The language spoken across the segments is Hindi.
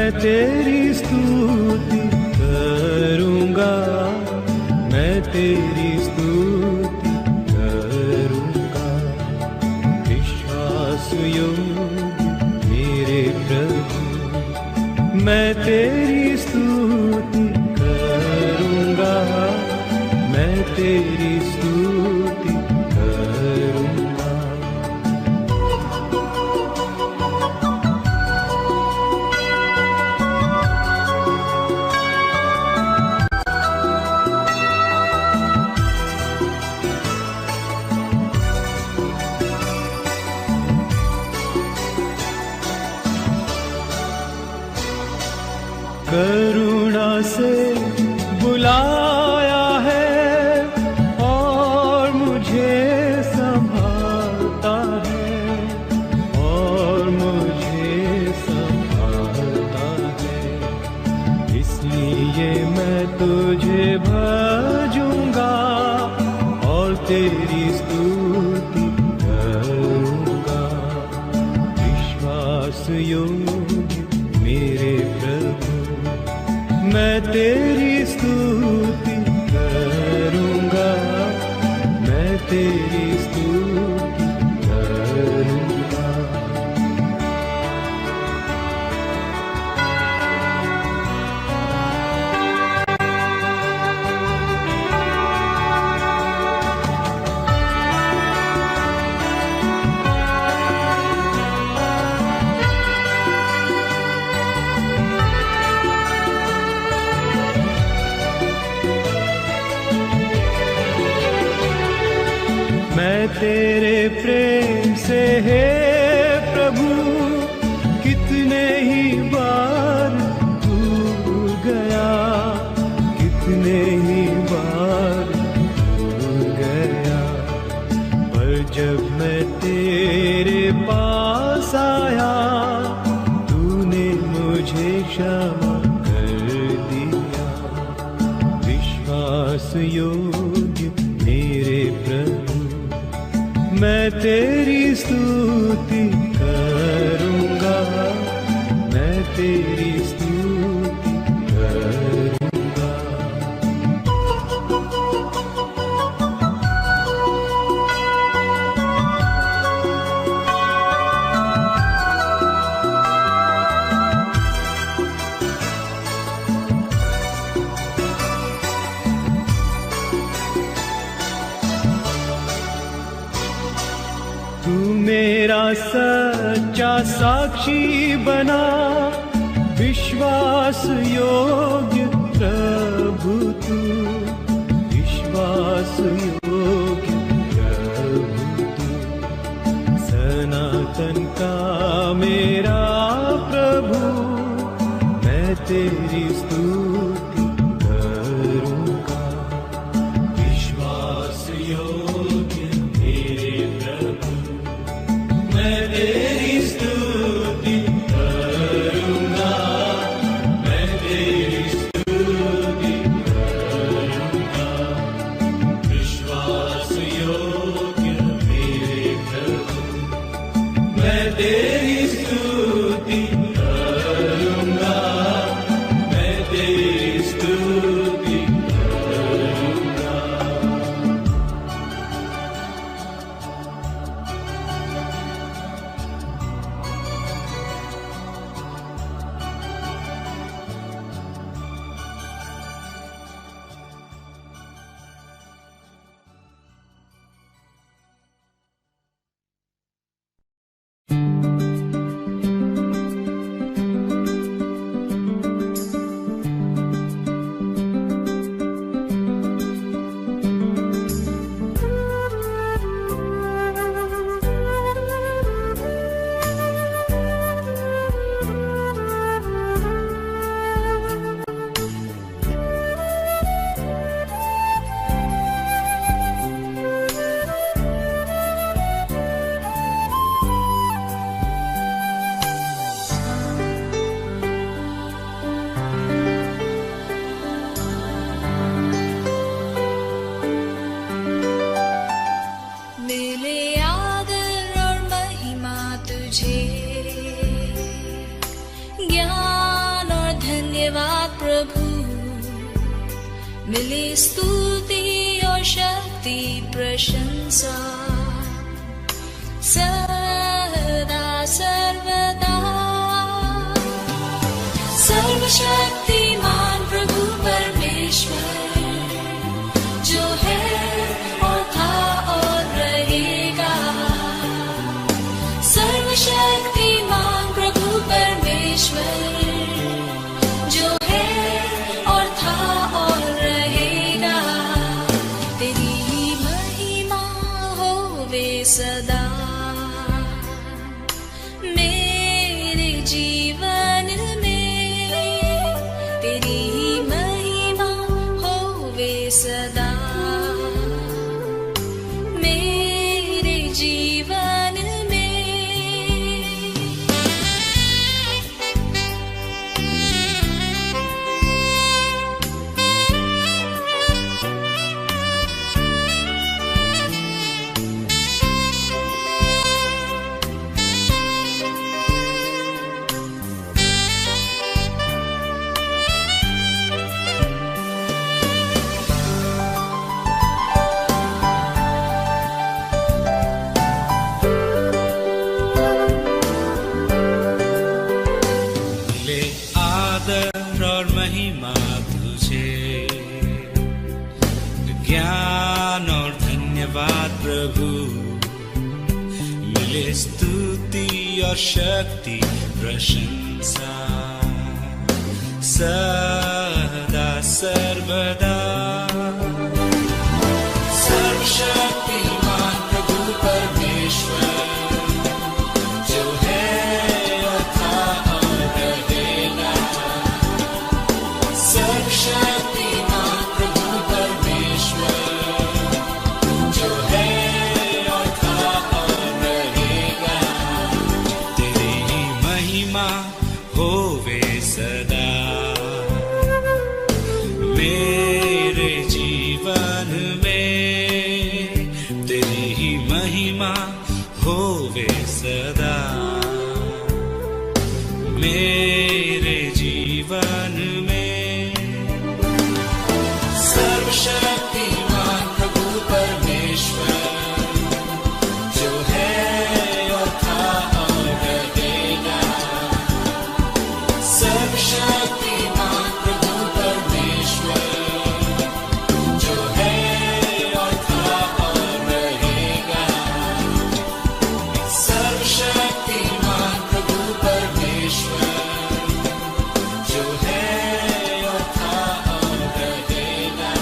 मैं तेरी स्तुति करूँगा, मैं तेरी स्तुति करूँगा। विश्वास योग्य मेरे प्रभु, मैं तेरी स्तुति करूँगा, मैं तेरी स्तुति करूँगा। करुणा से बुलाया है और मुझे संभालता है, और मुझे संभालता है। इसलिए मैं तुझे भजूंगा और तेरी स्तुति करूंगा। विश्वास योग्य मेरे प्रभु, मैं तेरी स्तुति करूँगा, मैं तेरी स्तुति करूँगा। मैं तेरे प्रेम से है प्रभु कितने ही बार भूल गया, कितने ही बार भूल गया। पर जब मैं तेरे पास आया, तूने मुझे क्षमा कर दिया। विश्वास योग्य मेरे प्रभु, मैं तेरी स्तुति करूँगा, मैं तेरी स्तुति करूँगा। तू मेरा सच्चा साक्षी बना, विश्वास योग्य प्रभु तू, विश्वास योग्य प्रभु तू। सनातन का मेरा प्रभु, मैं तेरी स्तुति करूँगा। विश्वास योग्य मेरे प्रभु, मैं तेरी स्तुति करूँगा, मैं तेरी स्तुति करूँगा। विश्वास मिले स्तुति और शक्ति प्रशंसा सदा सर्वदा। सर्वशक्तिमान प्रभु परमेश्वर जो है और था और रहेगा। सर्वशक्तिमान प्रभु परमेश्वर जो है और था और रहेगा। तेरी ही महिमा होवे सदा मेरे जीवन में। तेरी ही महिमा होवे सदा मेरे जीवन में। ज्ञान और धन्यवाद प्रभु, मिले स्तुति और शक्ति प्रशंसा सदा सर्वदा। सर्वशक्तिमान प्रभु परमेश्वर जो है और था और रहेगा। सर्वशक्तिमान प्रभु परमेश्वर जो है और था और रहेगा। तेरी ही महिमा होवे सदा मेरे जीवन में। तेरी ही महिमा होवे सदा मेरे जीवन में। सर्वशक्तिमान प्रभु परमेश्वर जो है और था और रहेगा। सर्वशक्तिमान प्रभु परमेश्वर जो है और था और रहेगा। सर्वशक्तिमान प्रभु परमेश्वर जो है और था और रहेगा।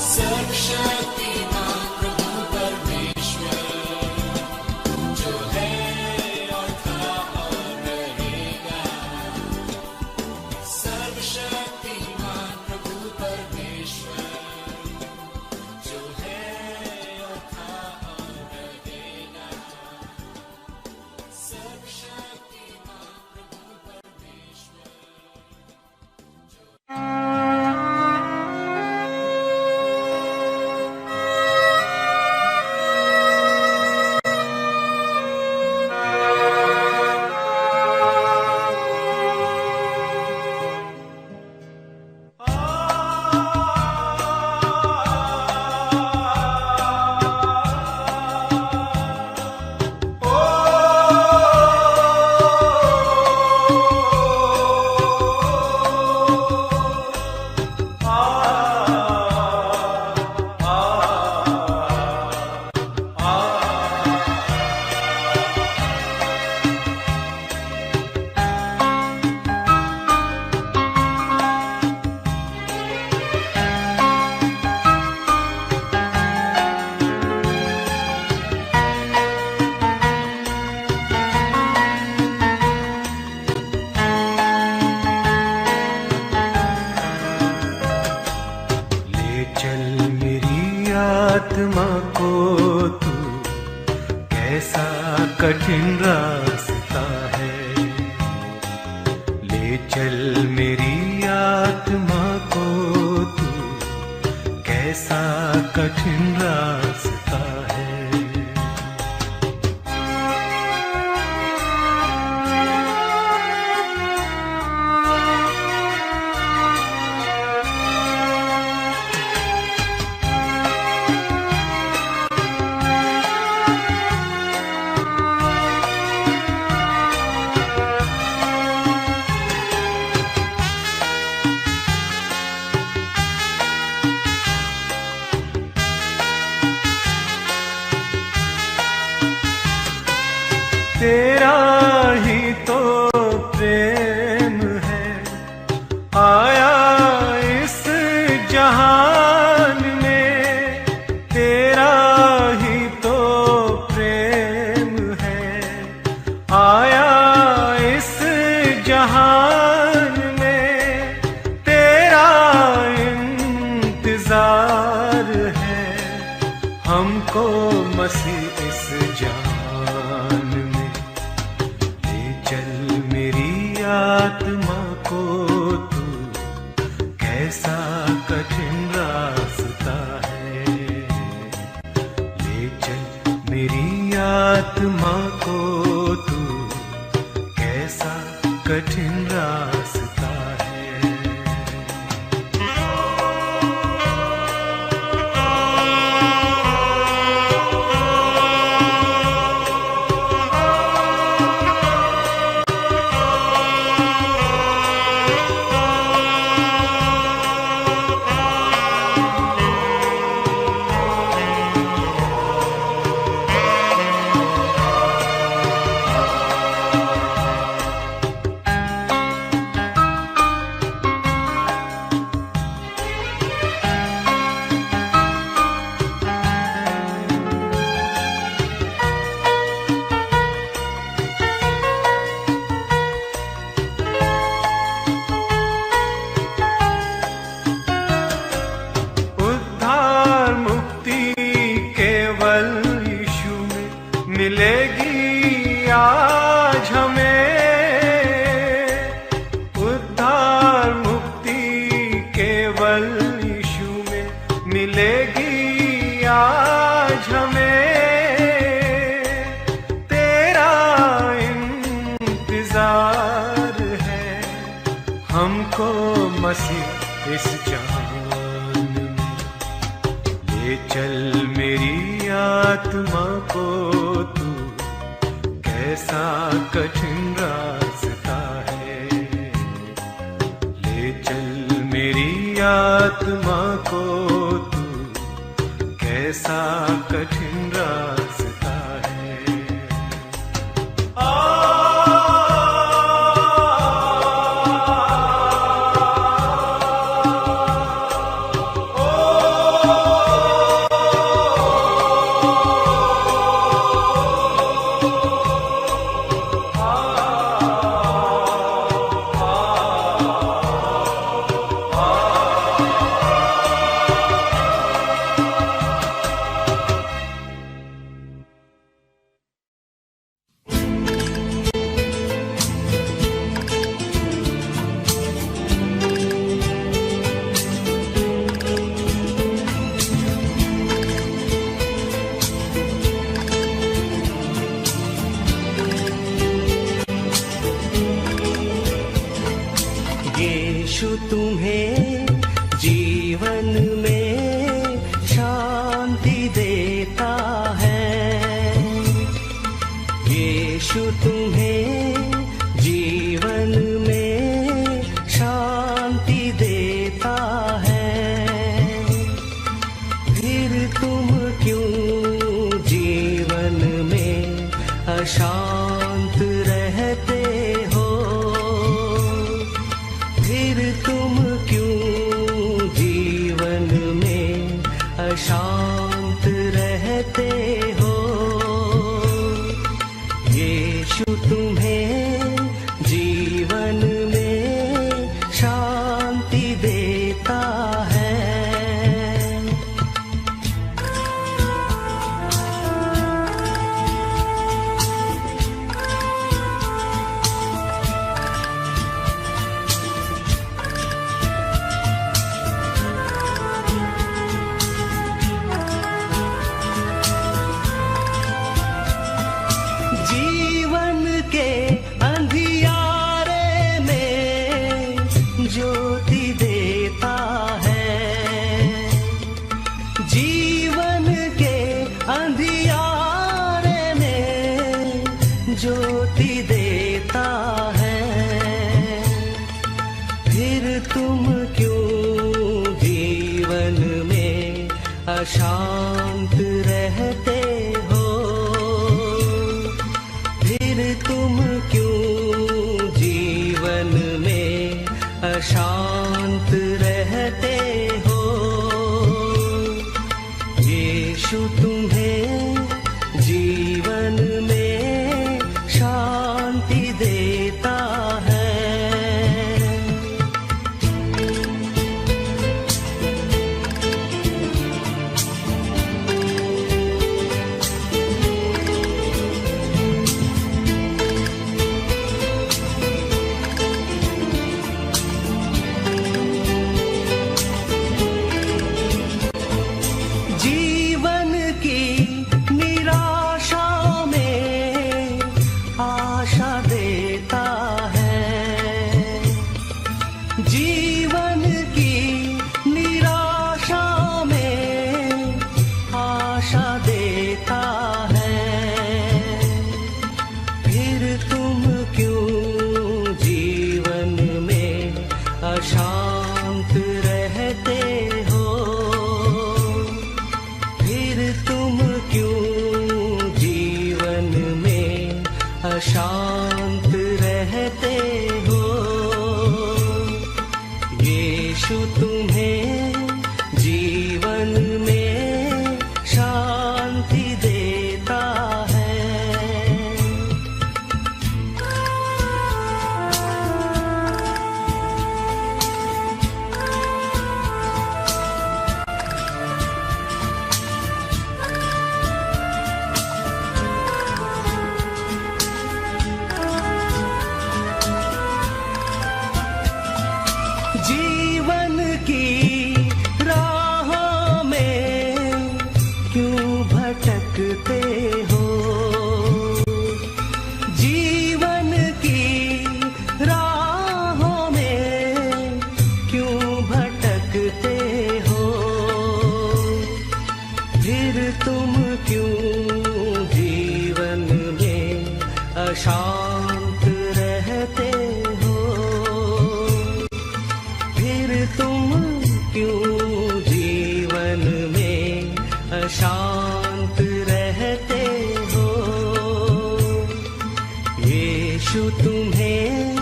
सर्वशक्तिमान प्रभु परमेश्वर जो है और था और रहेगा। सर्वशक्तिमान प्रभु परमेश्वर जो है और था और रहेगा। सर्वशक्तिमान प्रभु परमेश्वर। आत्मा को तू कैसा कठिन रास्ता है। ले चल मेरी आत्मा को तू कैसा कठिन रास्ता है। तेरा ही तो प्रेम है आया इस जहान में, तेरा ही तो प्रेम है आया इस जहान में, तेरा इंतजार है हमको मसीह इस जान में। ले चल मेरी आत्मा को तू, कैसा कठिन रास्ता है। ले चल मेरी आत्मा को तू, कैसा कठिन रास्ता है। मिलेगी आज हमें उद्धार मुक्ति, केवल यीशु में मिलेगी आज हमें। तेरा इंतजार है हमको मसीह इस जान में। ले चल मेरी आत्मा को तू, कैसा कठिन रास्ता है। ले चल मेरी आत्मा को तू, कैसा कठिन रास्ता है। यीशु तुम्हें जीवन में शांति देता है। यीशु तुम्हें जीवन में शांति देता है। फिर तुम क्यों जीवन में अशांत रहते हो? फिर तुम क्यों जीवन में अशांत रहते हो? यीशु तुम्हें जीवन में शांति देता है। जीवन के अंधियारे में ज्योति देता है। जीवन के अंधियारे में ज्योति देता है। फिर तुम क्यों जीवन में अशांत रहते हो? फिर यीशु तुम्हें जीवन में शांति देता है। जीवन की निराशा में आशा देता है। जीवन की निराशा में आशा देता है। फिर तुम क्यों जीवन में अशांत रहते हो? फिर तुम क्यों जीवन में अशांत रहते हो? यीशु तुम्हें जीवन में शांति देता है। जीवन की राह में क्यों भटकते हो? जीवन की राह में क्यों भटकते हो? फिर तुम क्यों जीवन में अशांत रहते हो? फिर तुम क्यों जीवन में अशांत रहते हो? यीशु तुम्हें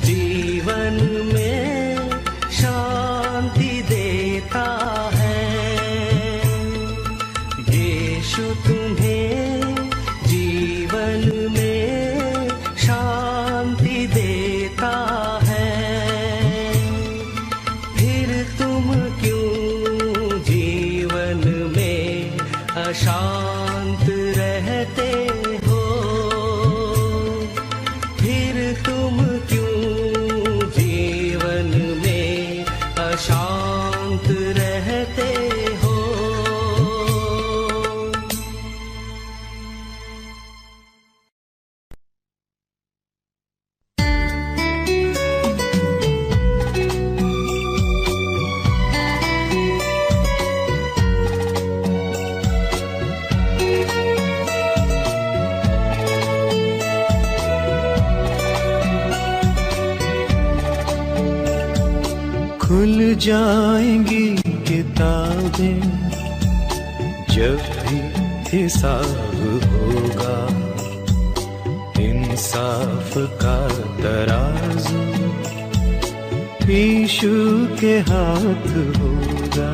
जीवन में शांति देता है। यीशु तुम्हें जीवन में शांति देता है। फिर तुम क्यों जीवन में अशांत रहते हो? फिर तुम क्यों जीवन में अशांत रहते हो? खुल जाएंगी किताबें जब भी हिसाब होगा। इंसाफ का तराजू यीशु के हाथ होगा।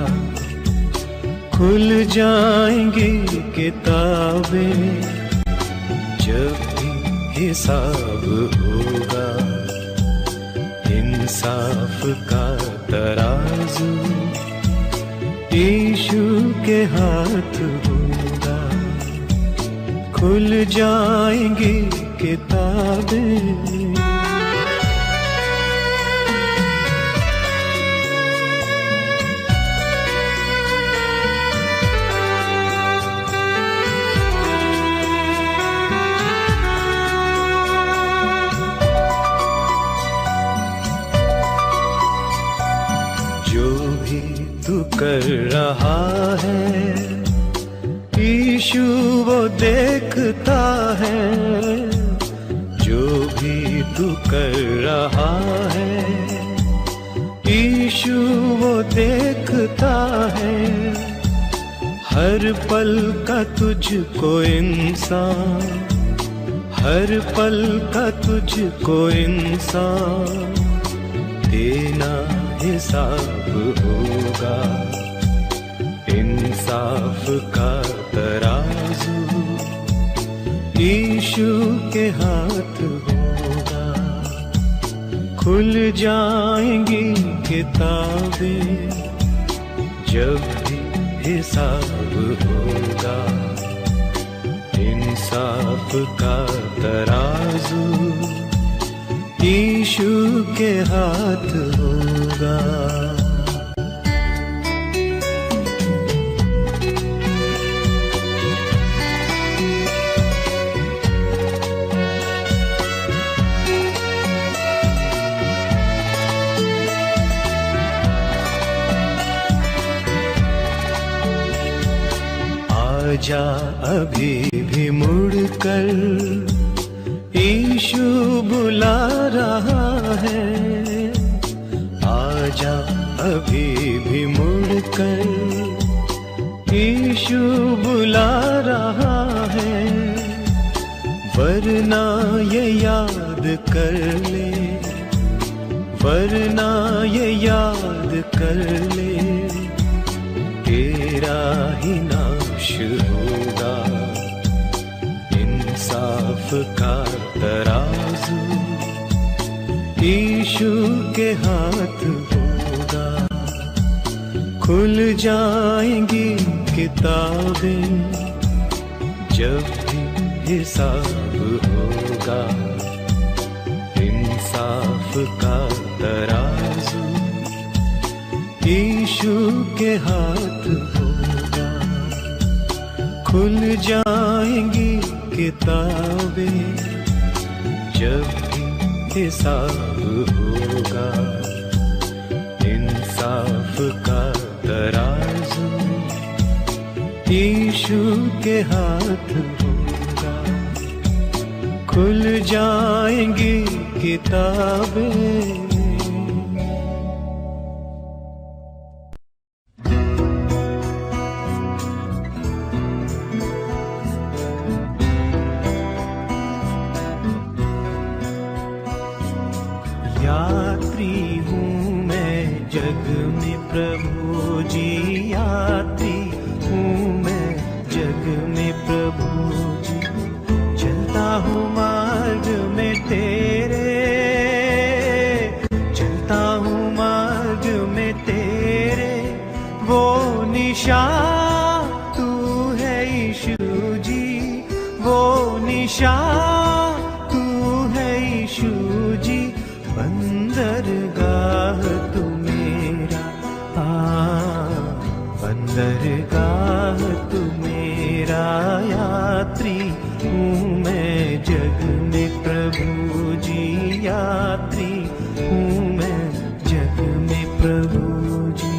खुल जाएंगी किताबें जब भी हिसाब होगा। इंसाफ का तराजू यीशु के हाथ होगा। खुल जाएंगी किताबें। तू कर रहा है यीशु वो देखता है। जो भी तू कर रहा है यीशु वो देखता है। हर पल का तुझको इंसान, हर पल का तुझको इंसान देना हिसाब होगा। इंसाफ का के हाथ होगा। खुल जाएंगी किताबें जब भी हिसाब होगा। इंसाफ का तराजू यीशु के हाथ होगा। आजा अभी भी मुड़कर, यीशु बुला रहा है। आजा अभी भी मुड़कर, यीशु बुला रहा है। वरना ये याद कर ले, वरना ये याद कर ले, तेरा ही नाश होगा। इंसाफ का तराजू यीशु के हाथ होगा। खुल जाएंगी किताबें जब भी हिसाब होगा। इंसाफ का तराजू यीशु के हाथ होगा। खुल जाएंगी किताबें जब भी हिसाब होगा। इंसाफ का तराजू यीशु के हाथ होगा। खुल जाएंगी किताबें। यात्री हूँ मैं जग में प्रभु जी, यात्री हूँ मैं जग में प्रभु जी। चलता हूँ मार्ग में तेरे, चलता हूँ मार्ग में तेरे। वो निशान तू है यीशु जी, वो निशान तू है यीशु जी। बंदरगाह तू मेरा, बंदरगाह तू मेरा। यात्री हूँ मैं जग में प्रभु जी, यात्री हूँ मैं जग में प्रभु जी।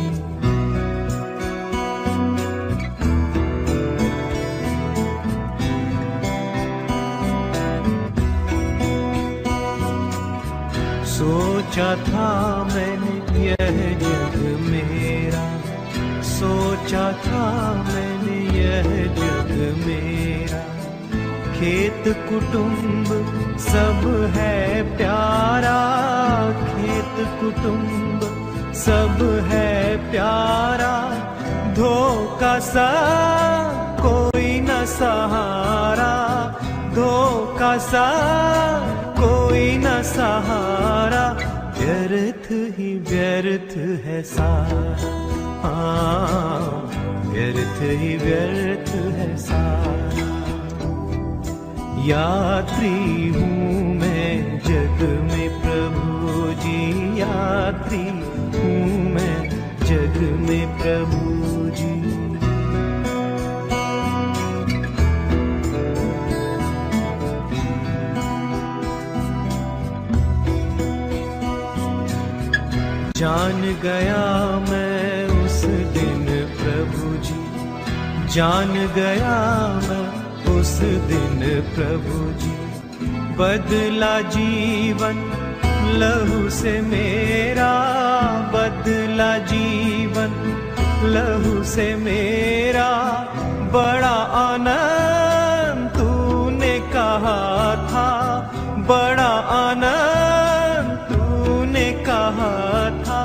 सोचा था मैंने यह जग मेरा, सोचा था मैंने यह जग मेरा। खेत कुटुंब सब है प्यारा, खेत कुटुंब सब है प्यारा। धोखा सा कोई न सहारा, धोखा सा कोई न सहारा। व्यर्थ ही व्यर्थ है सारा, व्यर्थ ही व्यर्थ है सारा। यात्री हूँ मैं जग में प्रभु जी, यात्री हूँ मैं जग में प्रभु जी। जान गया मैं उस दिन प्रभु जी, जान गया मैं उस दिन प्रभु जी। बदला जीवन लहू से मेरा, बदला जीवन लहू से मेरा। बड़ा आनंद तूने कहा था, बड़ा आनंद तूने कहा था।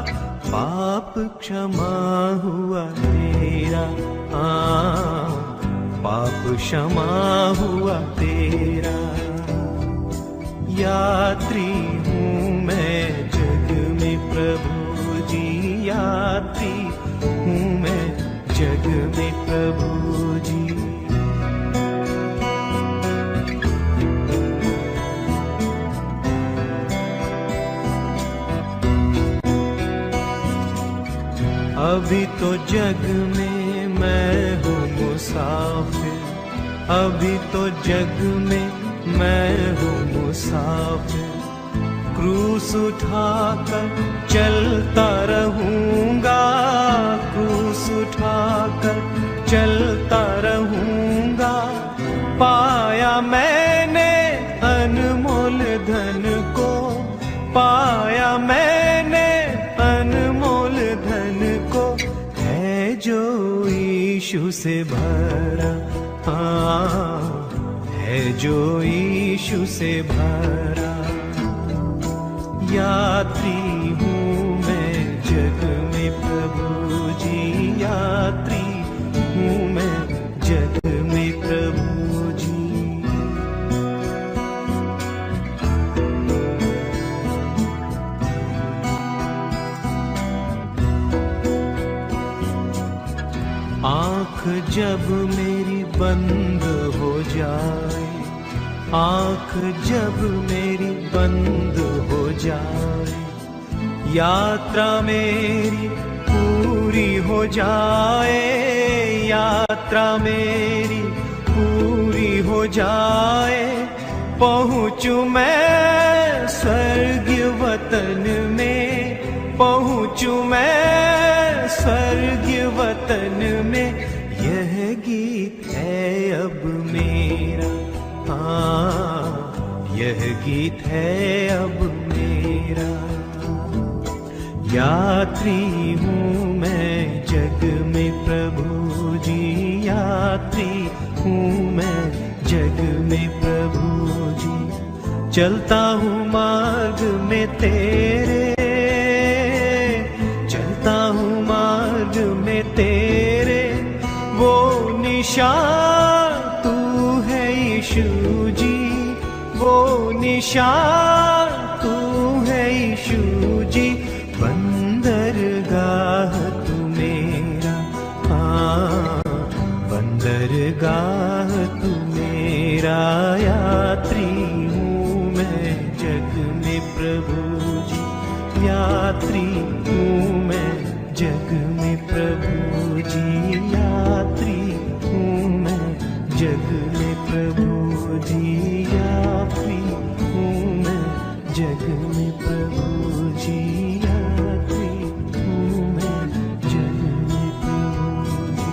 पाप क्षमा हुआ तेरा, पाप क्षमा हुआ तेरा। यात्री हूँ मैं जग में प्रभु जी, यात्री हूँ मैं जग में प्रभु जी। अभी तो जग में मैं हूँ मुसाफिर, अभी तो जग में मैं हूँ मुसाफिर। क्रूस उठाकर चलता रहूँगा, क्रूस उठाकर चलता रहूँगा। पाया मैंने अनमोल धन को, पाया मैंने अनमोल धन को, है जो यीशु से भरा, हाँ है जो यीशु से भरा। यात्री हूँ मैं जग में प्रभु जी, यात्री हूँ मैं जग में प्रभु जी। आँख जब मेरी बंद हो जाए, आँख जब मेरी बंद हो जाए, यात्रा मेरी पूरी हो जाए, यात्रा मेरी पूरी हो जाए। पहुँचूँ मैं स्वर्गीय वतन में, पहुँचूँ मैं स्वर्गीय वतन में। यह गीत है अब मेरा, हाँ यह गीत है अब मेरा। यात्री हूँ मैं जग में प्रभु जी, यात्री हूँ मैं जग में प्रभु जी। चलता हूँ मार्ग में तेरे, चलता हूँ मार्ग में तेरे। वो निशान तू है यीशु जी, वो निशान तू है यीशु जी। बंदरगाह तू मेरा, हाँ बंदरगाह तू मेरा। यात्री हूँ मैं जग में प्रभु जी, यात्री हूँ मैं जग में प्रभु जी, यात्री हूँ मैं जग में प्रभु जी, यात्री हूँ मैं जग में प्रभु जी, यात्री हूँ मैं जग में प्रभु जी।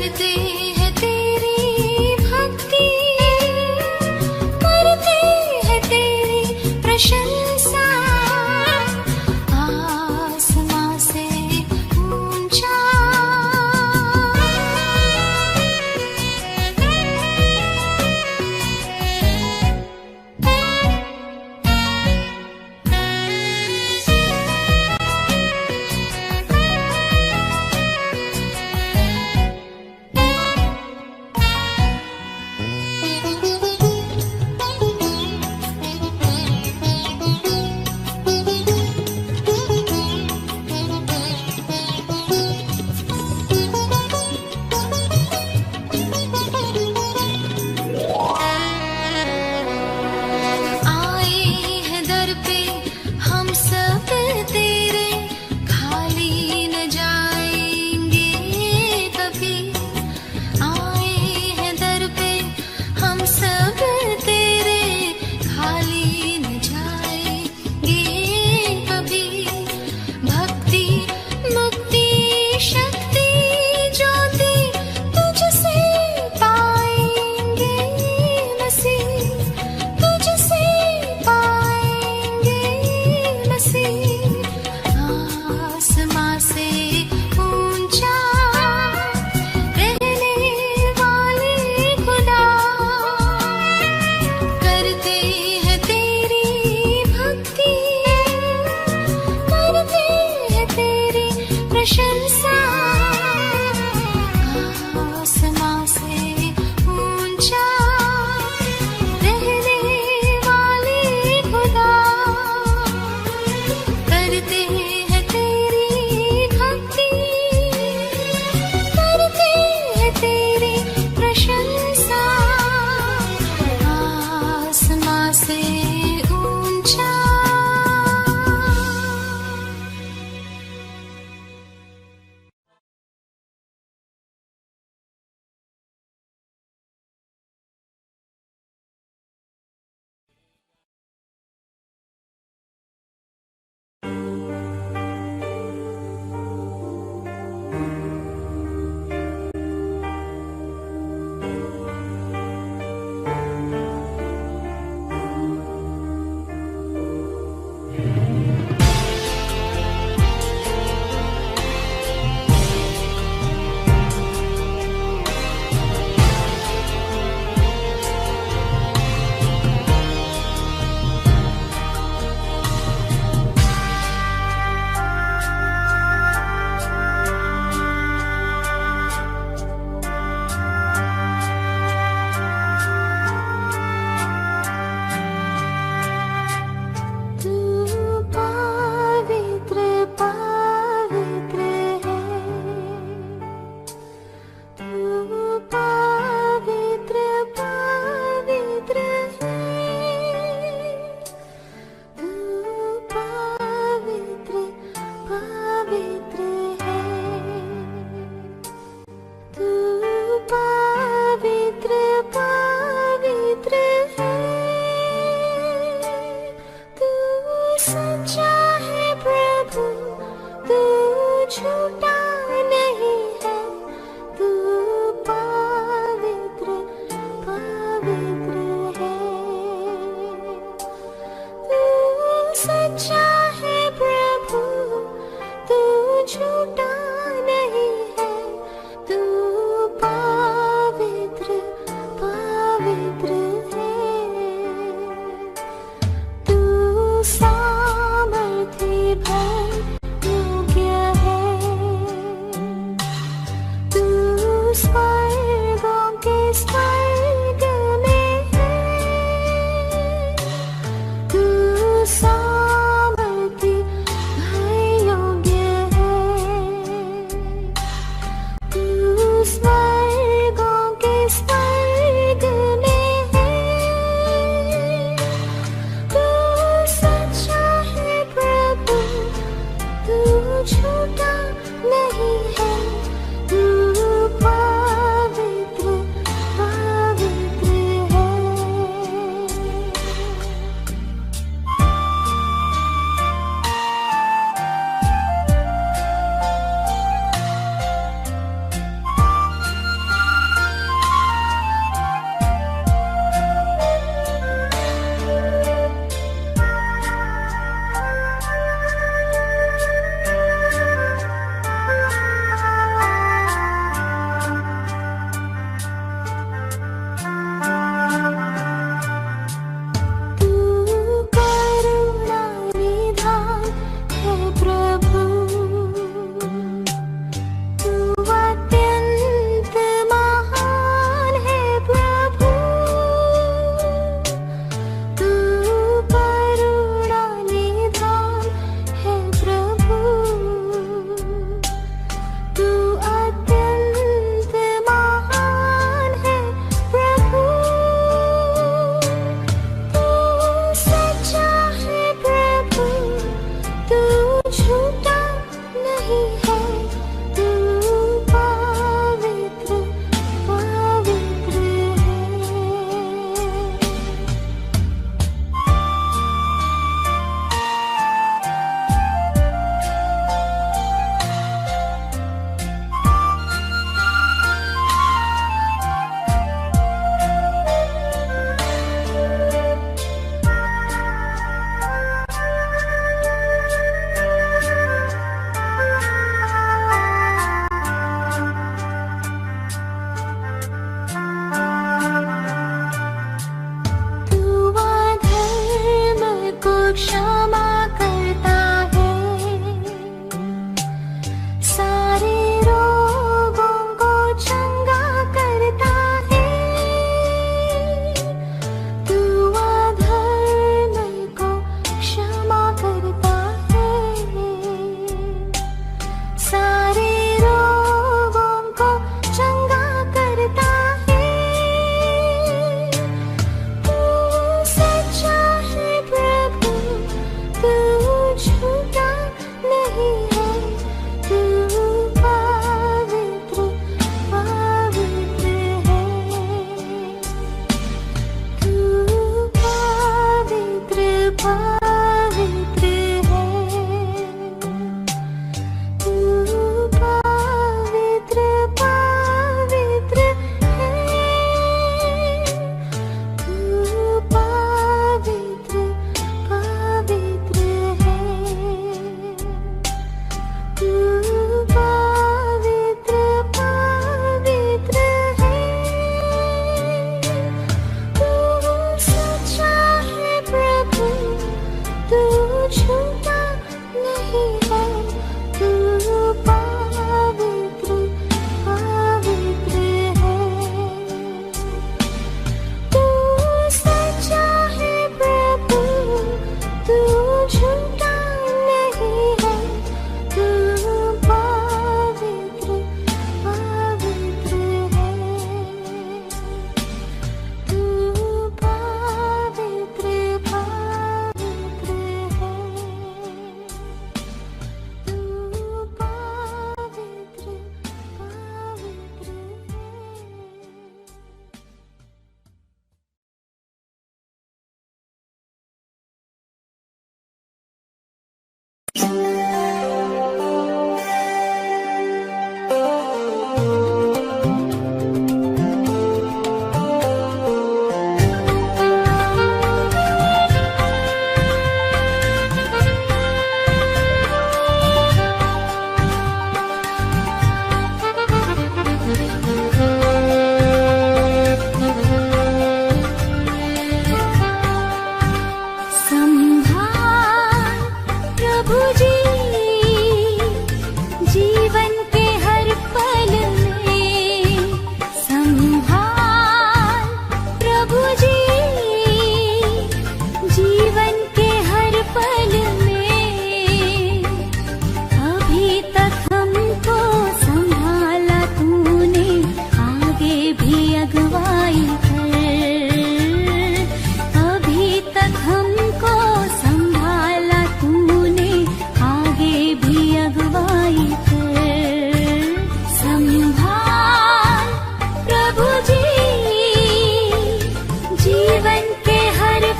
करते हैं तेरी भक्ति, करते हैं तेरी प्रशंसा, आसमां से ऊंचा।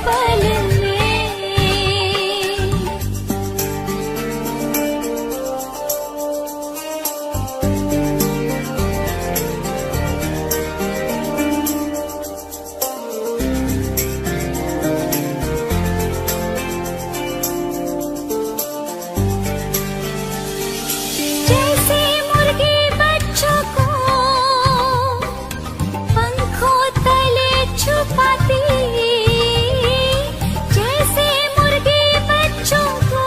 पल में। जैसे मुर्गी बच्चों को पंखों तले छुपाती, जैसे मुर्गी बच्चों को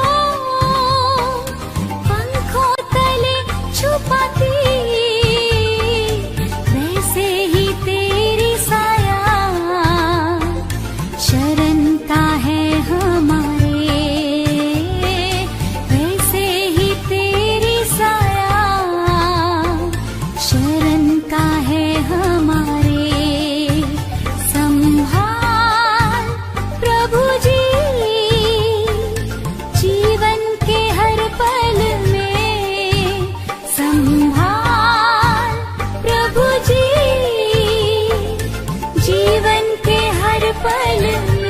पंखों तले छुपाती, वैसे ही तेरी साया शरण का है हमारे, वैसे ही तेरी साया शरण का है हमारे। संभाल प्रभु जी जीवन के हर पल में, संभाल प्रभु जी जीवन के हर पल में।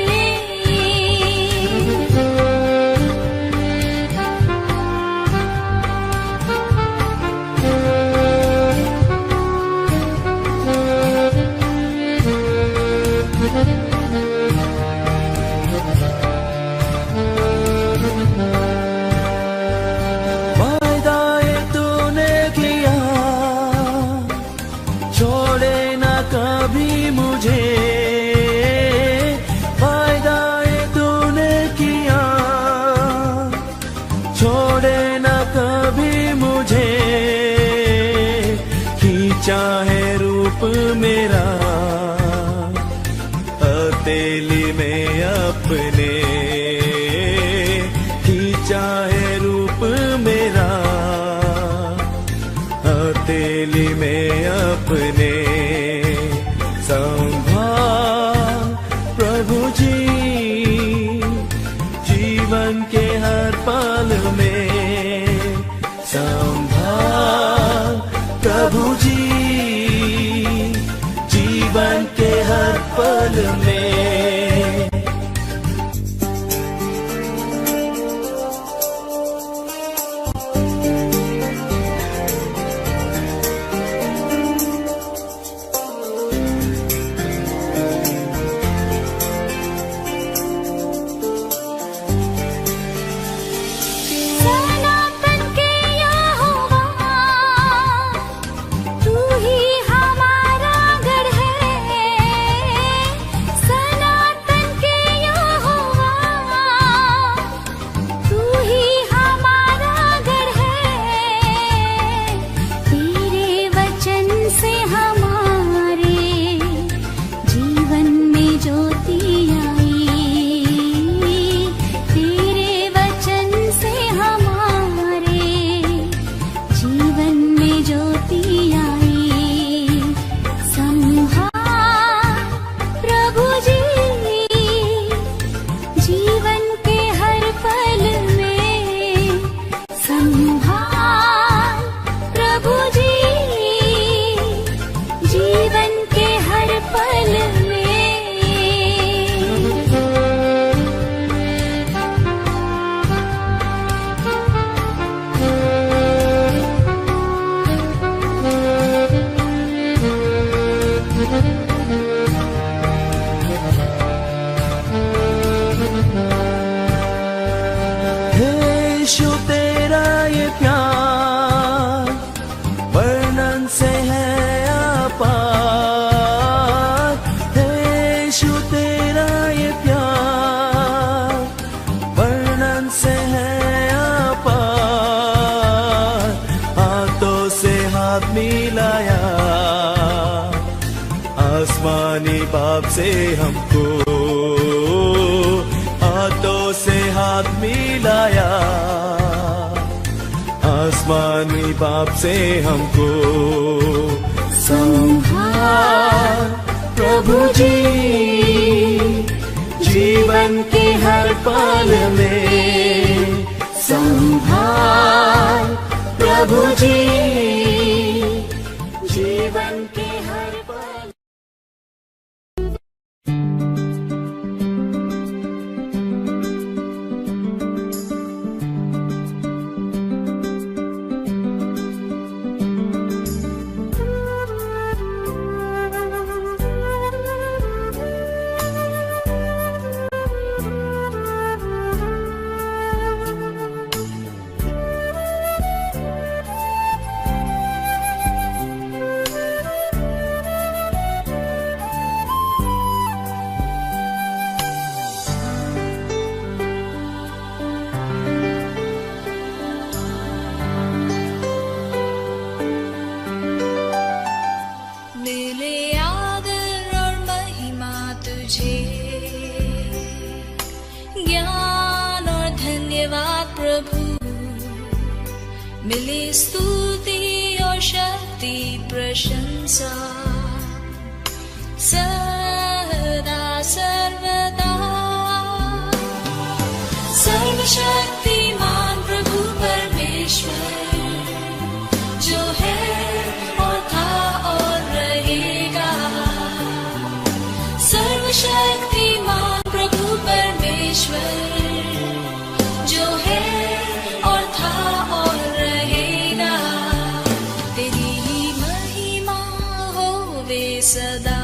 वायदा ये तूने किया, छोड़े ना कभी मुझे। वायदा ये तूने किया, छोड़े ना कभी मुझे। खींचा है रूप मेरा हथेली में अपने, खींचा है रूप मेरा हथेली में अपने। संभाल प्रभु जी जीवन के हर पल में, संभाल प्रभु जी जीवन के हर पल में। सनातन के यहोवा तू ही हमारा गढ़ है, सनातन के यहोवा तू ही हमारा गढ़ है। तेरे वचन से हमारे जीवन में ज्योति आई, तेरे वचन से हमारे जीवन में ज्योति आई। संभाल प्रभु जी जीवन के हर पल में, संभाल प्रभु जी जीवन के हर पल में। हे यीशु तेरा ये प्यार वर्णन से है अपार। हे यीशु तेरा ये प्यार वर्णन से है अपार। हाथों से हाथ मिलाया आसमानी बाप से हमको, हाथों से हाथ मिलाया आसमानी बाप से हमको। संभाल प्रभु जी जीवन के हर पल में, संभाल प्रभु जी जीवन के हर पल। आदर और महिमा तुझे, ज्ञान और धन्यवाद प्रभु, मिले स्तुति और शक्ति प्रशंसा सदा सर्वदा। सर्वशक्तिमान प्रभु परमेश्वर जो है और था और रहेगा, सर्वशक्तिमान प्रभु परमेश्वर जो है और था और रहेगा, तेरी ही महिमा होवे सदा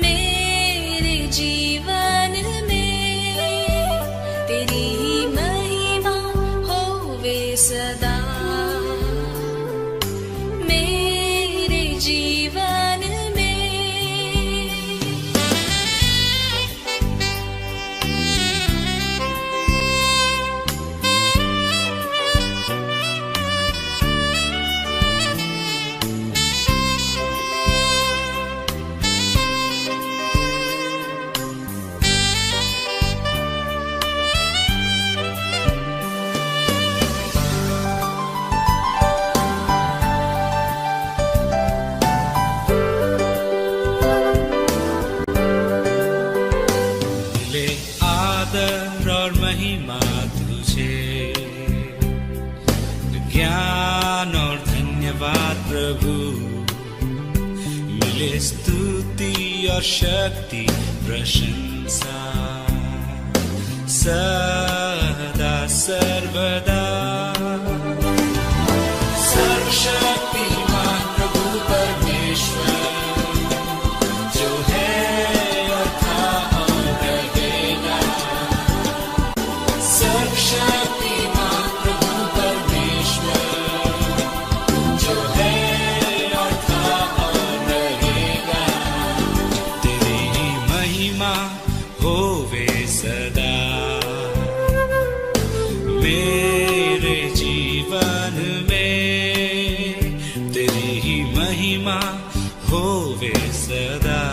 मेरे जीवन में, तेरी ही महिमा होवे सदा मेरे जीवन में। आदर और महिमा तुझे, ज्ञान और धन्यवाद प्रभु, मिले स्तुति और शक्ति प्रशंसा सदा सर्वदा। सर्वशक्तिमान प्रभु परमेश्वर जो है और था और रहेगा, सर्वशक्तिमान प्रभु परमेश्वर जो है और था और रहेगा, तेरी ही महिमा होवे सदा मेरे जीवन में, तेरी ही महिमा होवे सदा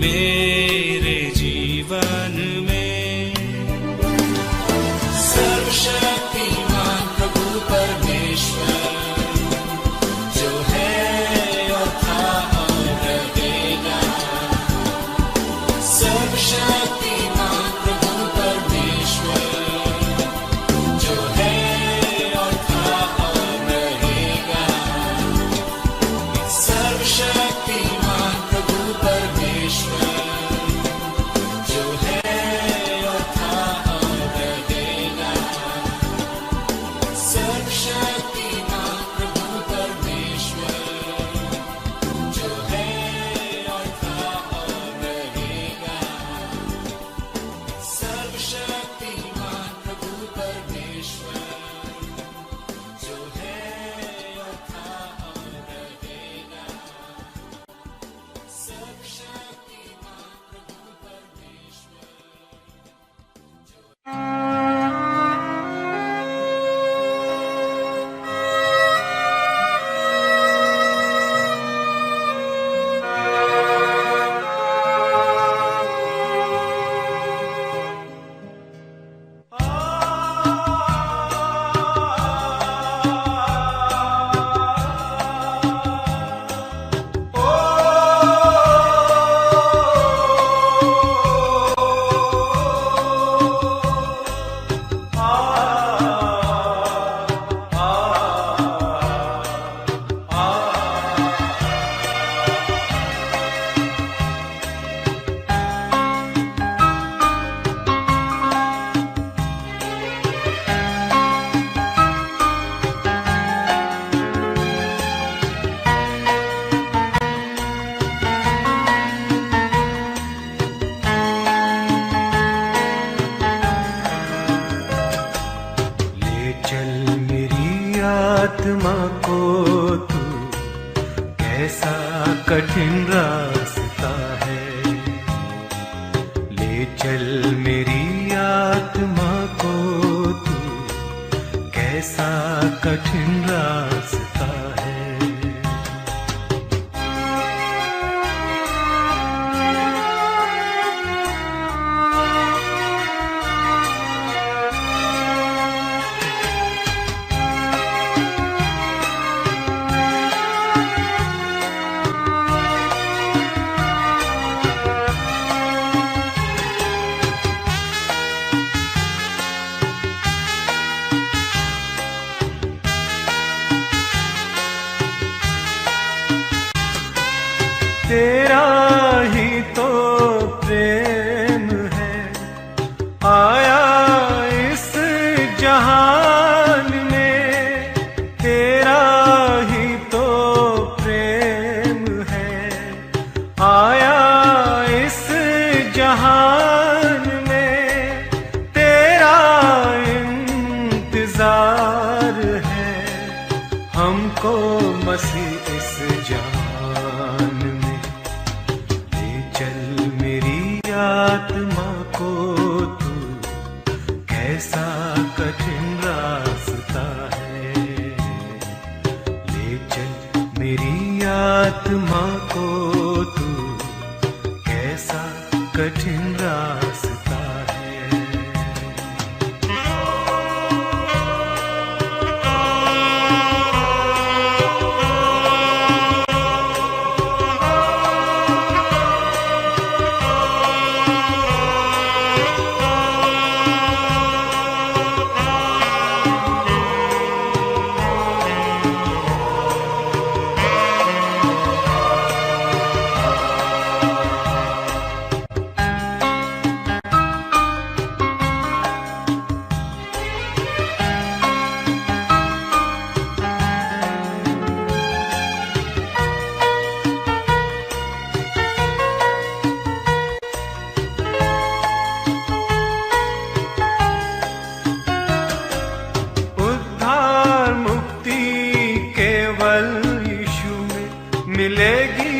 मेरे जीवन में। सर्वशक्तिमान प्रभु परमेश्वर जो है और था और रहेगा, सर्वशक्तिमान प्रभु परमेश्वर जो है और था और रहेगा, सर्वशक्तिमान प्रभु परमेश्वर जो है और था और रहेगा, सर्वशक्तिमान प्रभु परमेश्वर जो है और था और रहेगा, सर्वशक्तिमान प्रभु परमेश्वर जो है और था और रहेगा, सर्वशक्तिमान प्रभु परमेश्वर। आत्मा को तू कैसा कठिन रास्ता है, ले चल मेरी आत्मा को तू कैसा कठिन रास्ता है। तेरा ही तो प्रेम है आया इस जहान में, तेरा ही तो प्रेम है आया इस जहान में, तेरा इंतजार है हमको मसीह इस जहान में। ले चल मेरी आत्मा को तू, कैसा कठिन रास्ता है। ले चल मेरी आत्मा को तू, कैसा कठिन रास्ता है। उद्धार मुक्ति केवल यीशु में मिलेगी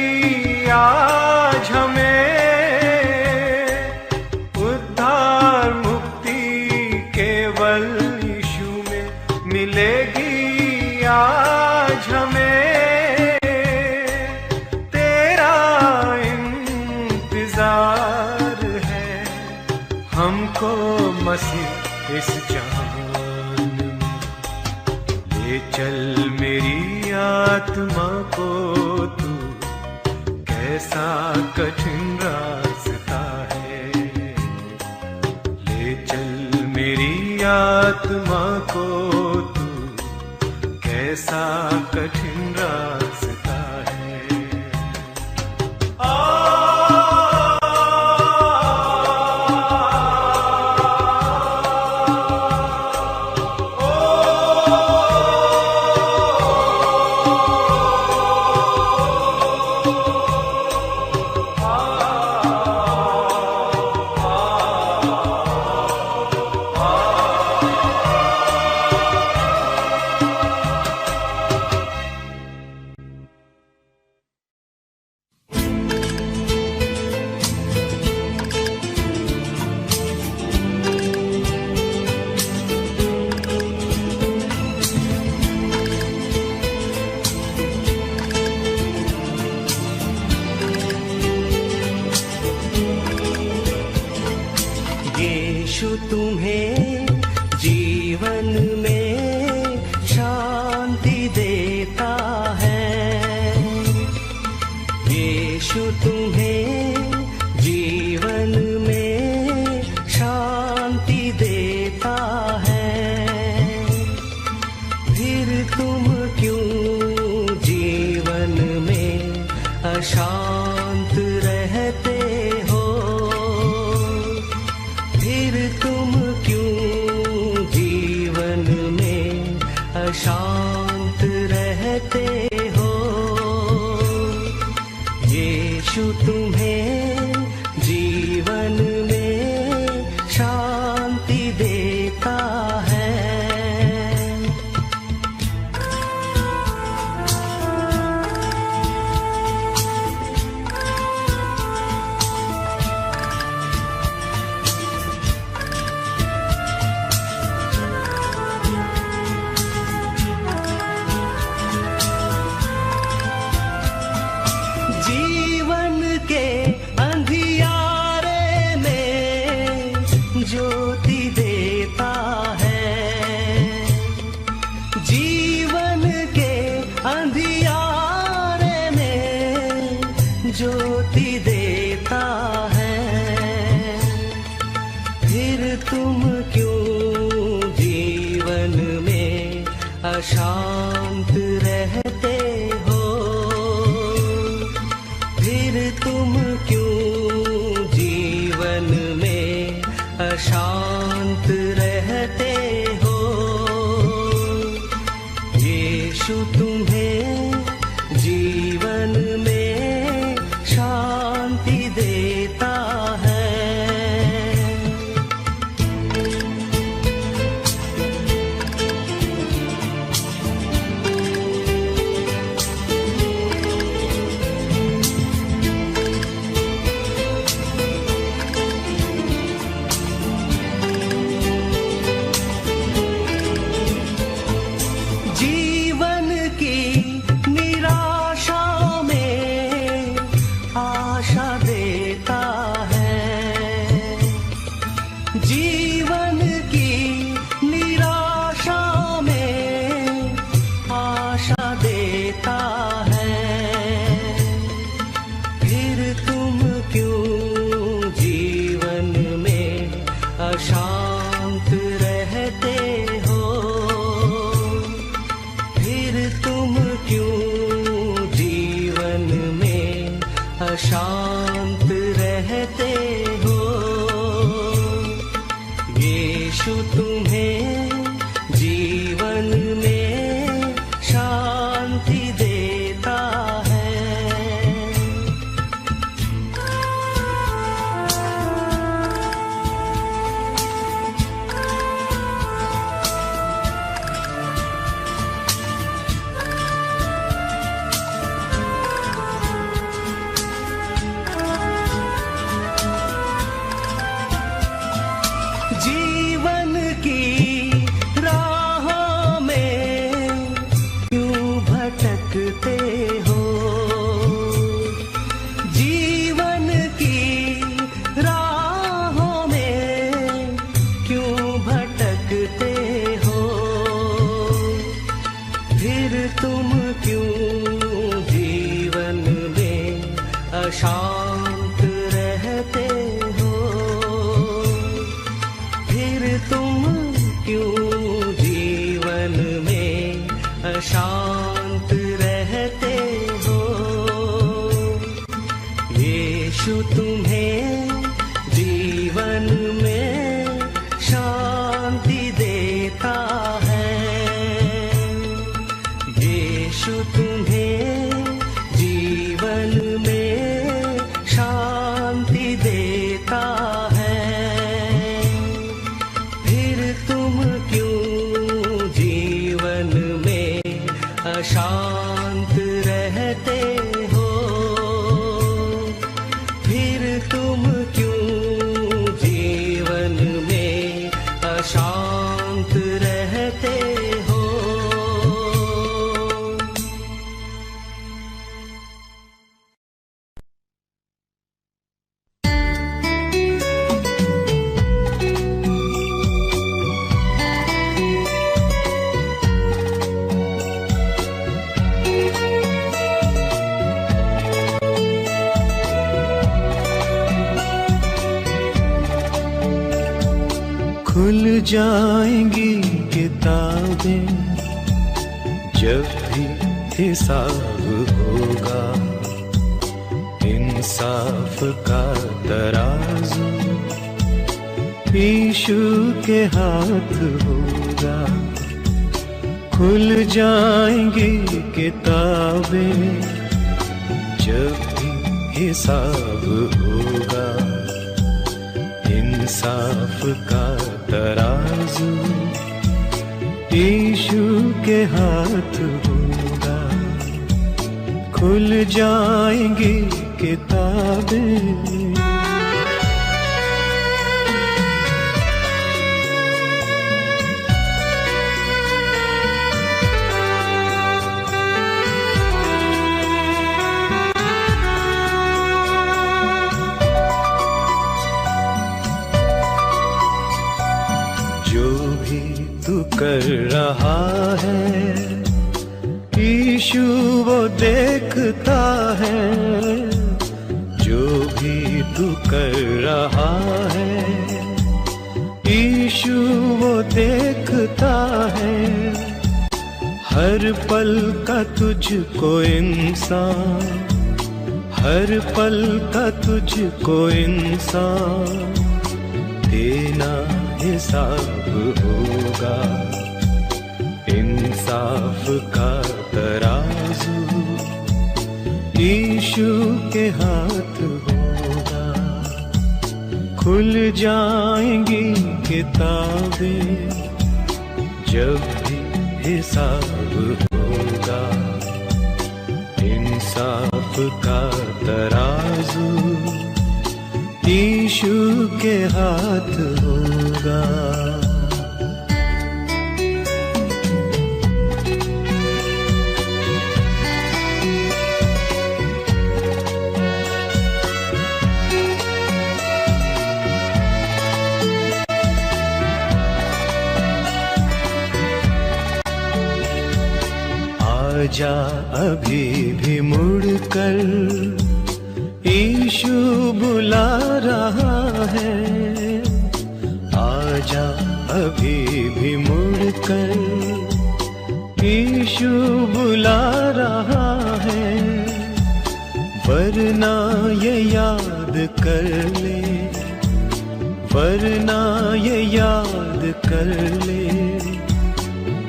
आज हमें। उद्धार मुक्ति केवल यीशु में मिलेगी आज हमें। तेरा इंतजार है हमको मसीह इस जहान में। ले चल मेरी आत्मा को तू, कैसा कठिन रास्ता है। ले चल मेरी आत्मा को तू, कैसा कठिन रास्ता है। यीशु तुम्हें जीवन में शांति देता है। यीशु तुम्हें जीवन में शांति देता है। फिर तुम क्यों जीवन में अशांत रहते हो? फिर तुम क्यों जीवन में अशांत रहते हो? यीशु तुम्हें जीवन में शांति देता है। जीवन के अंधियारे में ज्योति देता है। जीवन के अंधियारे में ज्योति देता है। फिर तुम क्यों जीवन में अशांत रहते हो? फिर अशांत रहते हो। यीशु तुम्हें जीवन में शांति देता है। जीवन की राहों में क्यों भटकते हो। जीवन की राहों में क्यों भटकते हो। फिर तुम क्यों जीवन में अशांत रहते हो। फिर तुम क्यों जीवन में अशांत रहते हो। यीशु तुम्हें जीवन में शांति देता है। यीशु तुम्हें जीवन में शांति देता है। अशांत रहते हो। फिर तुम क्यों जीवन में अशांत रहते हो। खुल जाएंगी किताबें जब भी हिसाब होगा। इंसाफ का तराजू यीशु के हाथ होगा। खुल जाएंगी किताबें जब भी हिसाब होगा। इंसाफ का तराजू यीशु के हाथ होगा। खुल जाएंगी किताबें। कर रहा है यीशु वो देखता है। जो भी तू कर रहा है यीशु वो देखता है। हर पल का तुझको इंसान, हर पल का तुझको इंसान देना हिसाब होगा। इंसाफ का तराजू यीशु के हाथ होगा। खुल जाएंगी किताबें जब भी हिसाब होगा। इंसाफ का तराजू यीशु के हाथ होगा। आजा अभी भी मुड़कर यीशु बुला रहा है। आजा अभी भी मुड़कर यीशु बुला रहा है। वरना ये याद कर ले, वरना ये याद कर ले,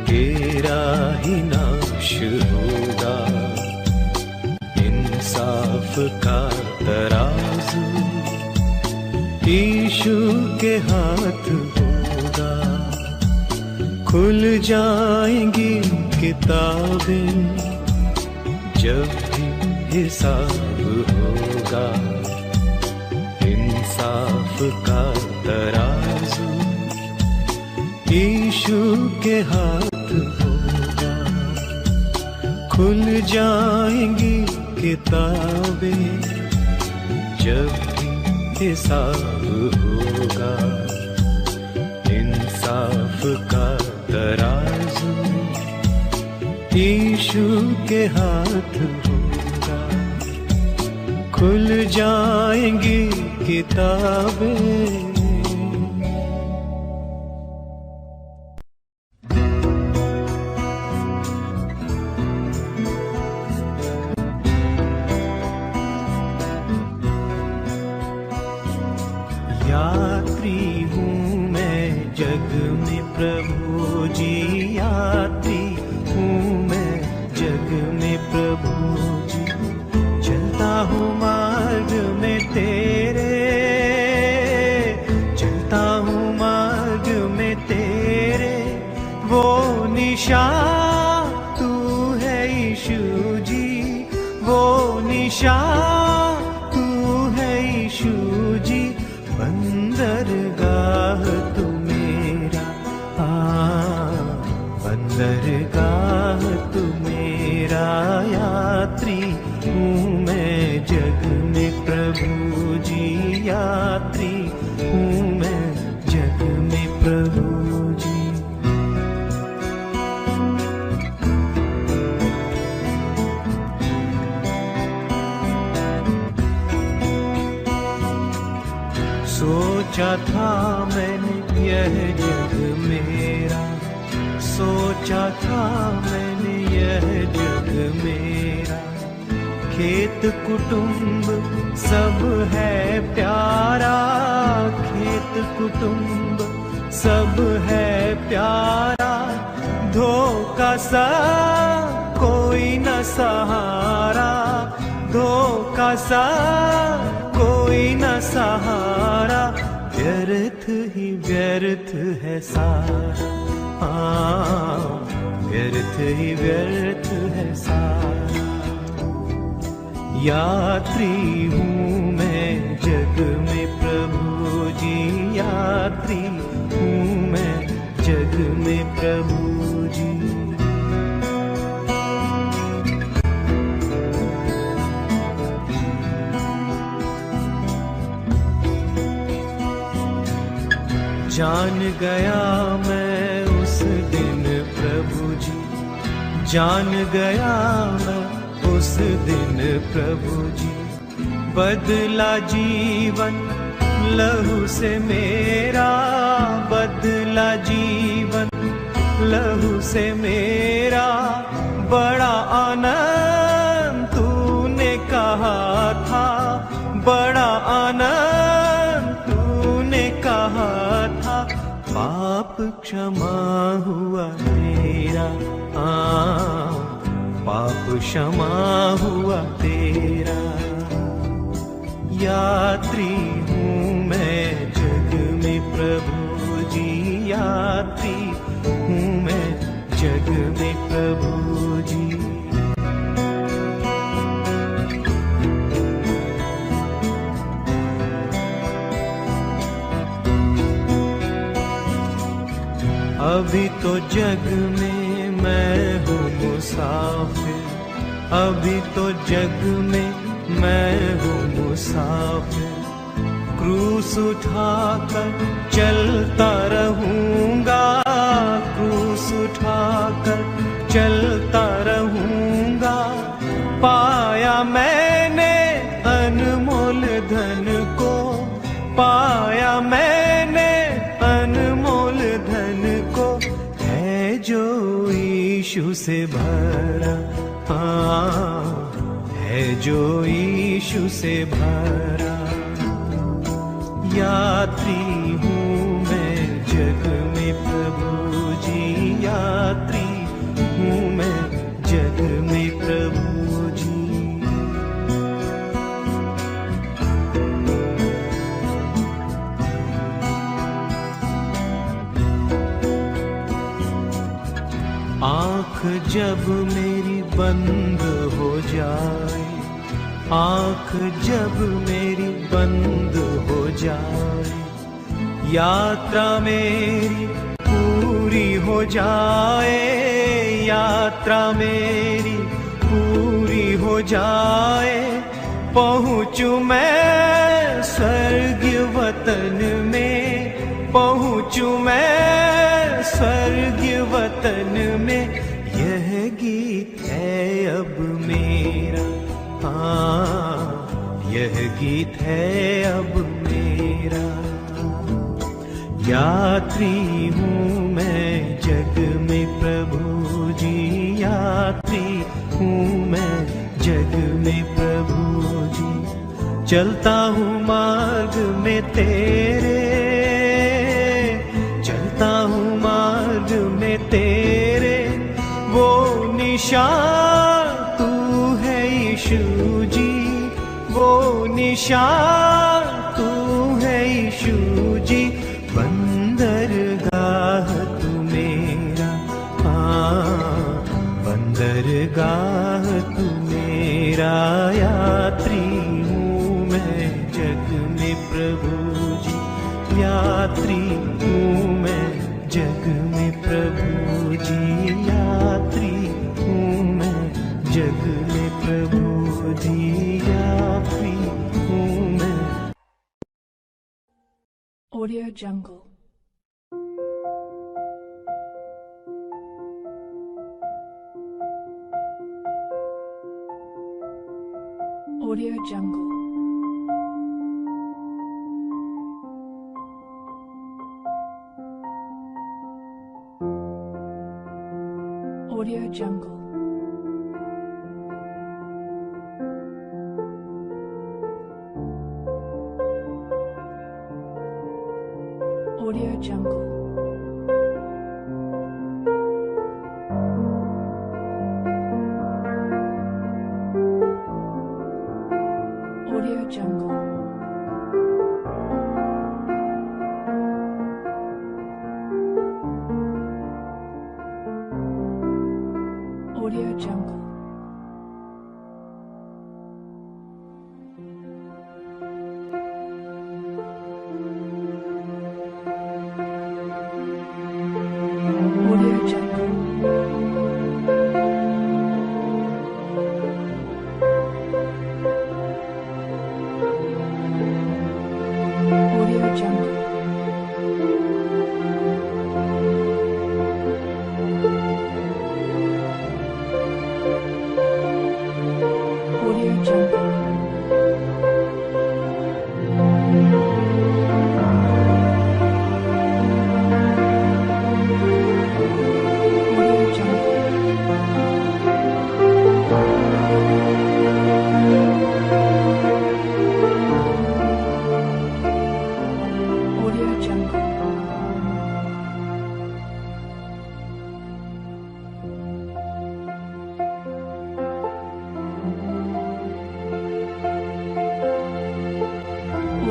तेरा ही नाश होगा। इंसाफ का तराजू यीशु के हाथ होगा। खुल जाएंगी किताबें जब भी हिसाब होगा। इंसाफ का तराजू यीशु के हाथ होगा। खुल जाएंगी किताबें जब भी हिसाब होगा। इंसाफ का तराजू यीशु के हाथ होगा। खुल जाएंगी किताबें। यात्री हूँ मैं जग में प्रभु जी, यात्री हूँ मैं जग में प्रभु जी। चलता हूँ मार्ग में तेरे, चलता हूँ मार्ग में तेरे। वो निशान तू है यीशु जी, वो निशान तू है यीशु जी। बंदरगाह तू मेरा, बंदरगाह तू मेरा। यात्री हूँ मैं जग में प्रभु जी, यात्री हूँ मैं जग में प्रभु जी। सोचा था मैंने यह जग मेरा, सोचा था मैंने यह जग मेरा। खेत कुटुंब सब है प्यारा, खेत कुटुंब सब है प्यारा। धोखा सा कोई न सहारा, धोखा सा कोई न सहारा। व्यर्थ ही व्यर्थ है सारा, व्यर्थ ही व्यर्थ है सारा। यात्री हूँ मैं जग में प्रभु जी, यात्री हूँ मैं जग में प्रभु जी। जान गया मैं उस दिन प्रभु जी, जान गया मैं उस दिन प्रभु जी। बदला जीवन लहू से मेरा, बदला जीवन लहू से मेरा। बड़ा आनंद तूने कहा था, बड़ा आनंद तूने कहा था। पाप क्षमा हुआ तेरा, पाप क्षमा हुआ तेरा। यात्री हूँ मैं जग में प्रभु जी, यात्री हूँ मैं जग में प्रभु जी। अभी तो जग में मैं हूँ मुसाफिर, अभी तो जग में मैं हूँ मुसाफिर। क्रूस उठाकर चलता रहूँगा, क्रूस उठाकर चलता रहूँगा। पाया मैंने अनमोल धन को, पाया मैंने अनमोल धन को। है जो यीशु से भरा, है जो यीशु से भरा। यात्री हूँ मैं जग में प्रभु जी, यात्री हूँ मैं जग में प्रभु जी। आँख जब मेरी बंद हो जाए, आँख जब मेरी बंद हो जाए, यात्रा मेरी पूरी हो जाए, यात्रा मेरी पूरी हो जाए, पहुँचूं मैं स्वर्गीय वतन में, पहुँचूं मैं स्वर्गीय वतन में। यह गीत है अब मेरा, हाँ यह गीत है अब मेरा। यात्री हूँ मैं जग में प्रभु जी, यात्री हूँ मैं जग में प्रभु जी। चलता हूँ मार्ग में तेरे, चलता हूँ मार्ग में तेरे, वो निशान तू है यीशु जी, वो निशान तू है यीशु जी। बंदरगाह तू मेरा, हाँ बंदरगाह तू मेरा। यात्री हूँ मैं जग में प्रभु जी, यात्री हूँ मैं जग में प्रभु जी, यात्री हूँ मैं जग में प्रभु जी, यात्री हूँ मैं। Audio Jungle. Audio Jungle. Audio Jungle. Audio Jungle. Audio Jungle. Audio Jungle. Audio Jungle. Audio Jungle. Audio Jungle. Audio Jungle.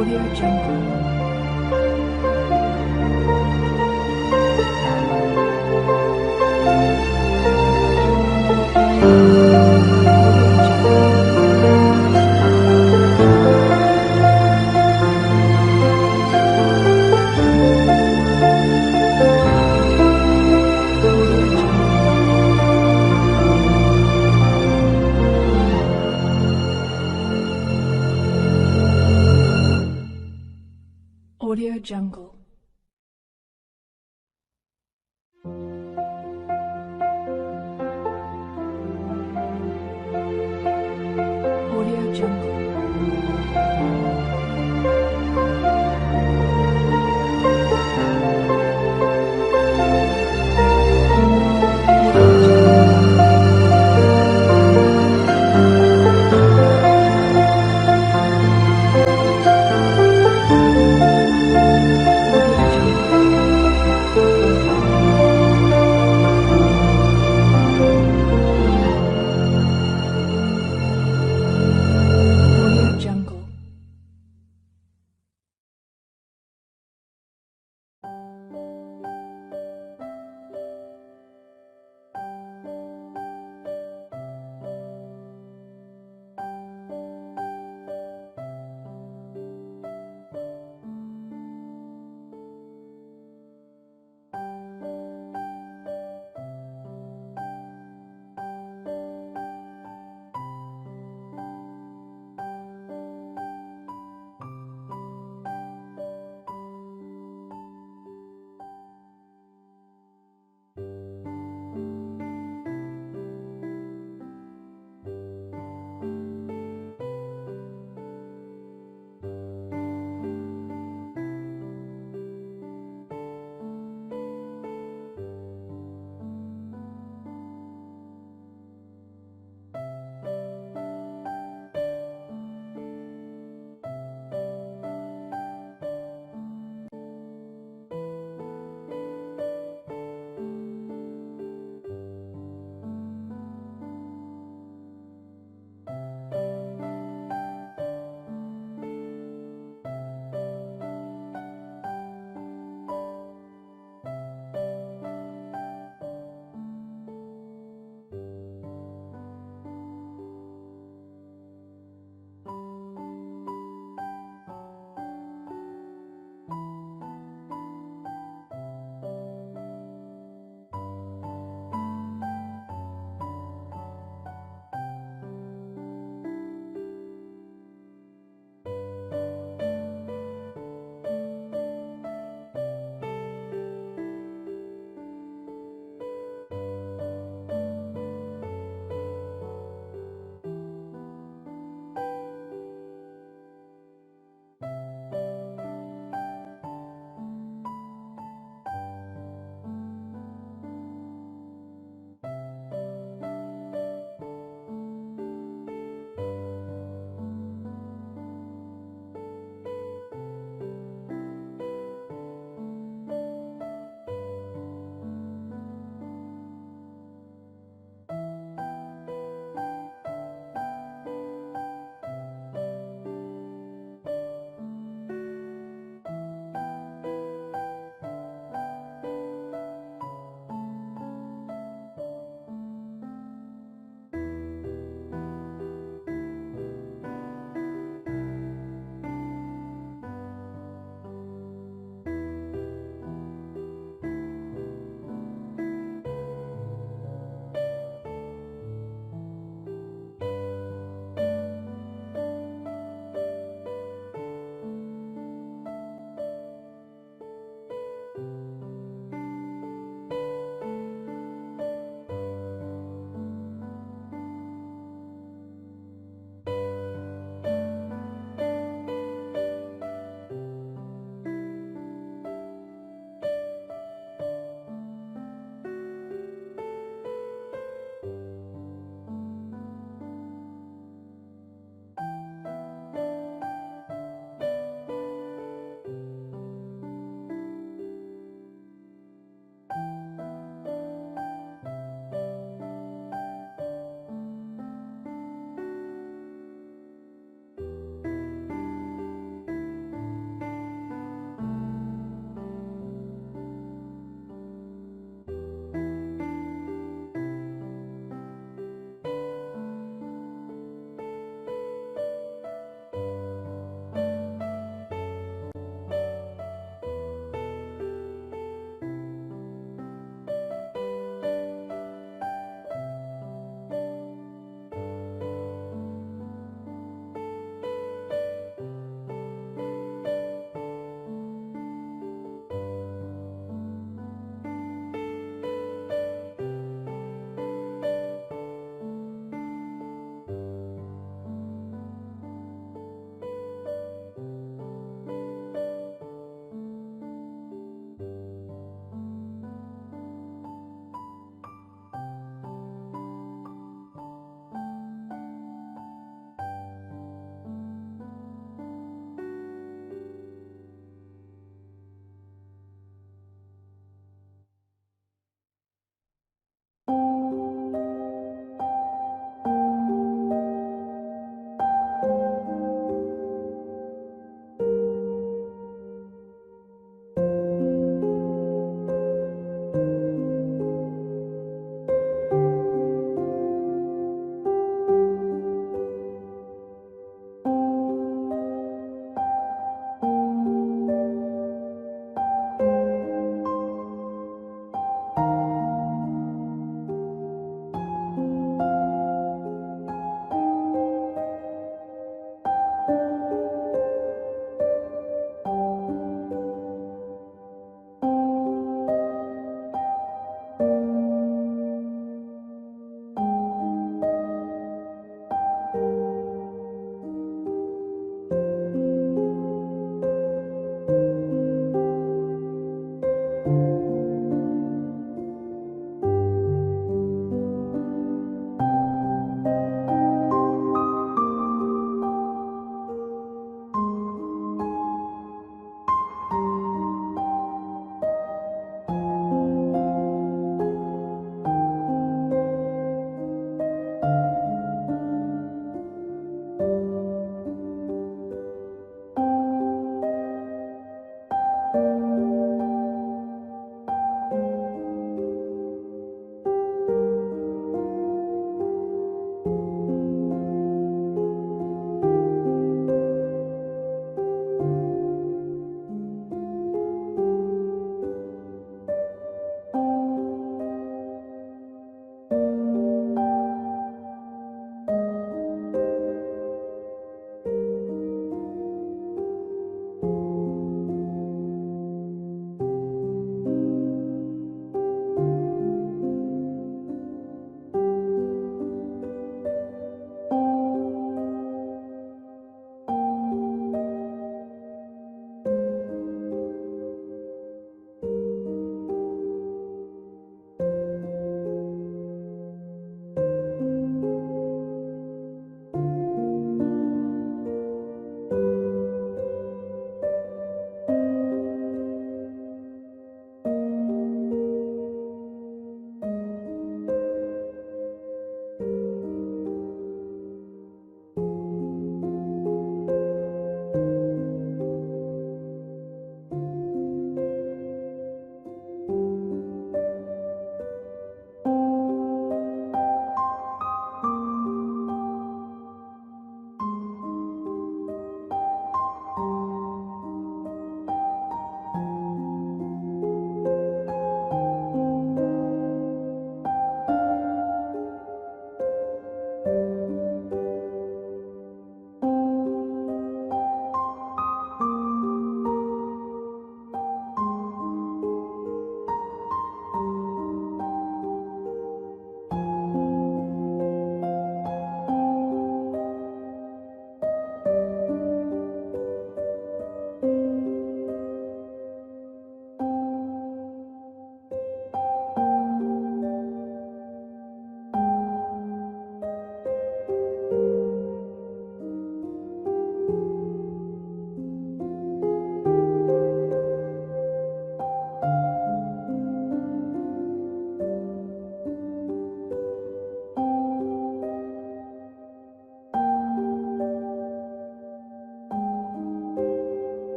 Audio Jungle. Audio Jungle. Audio Jungle. Audio Jungle. Audio Jungle.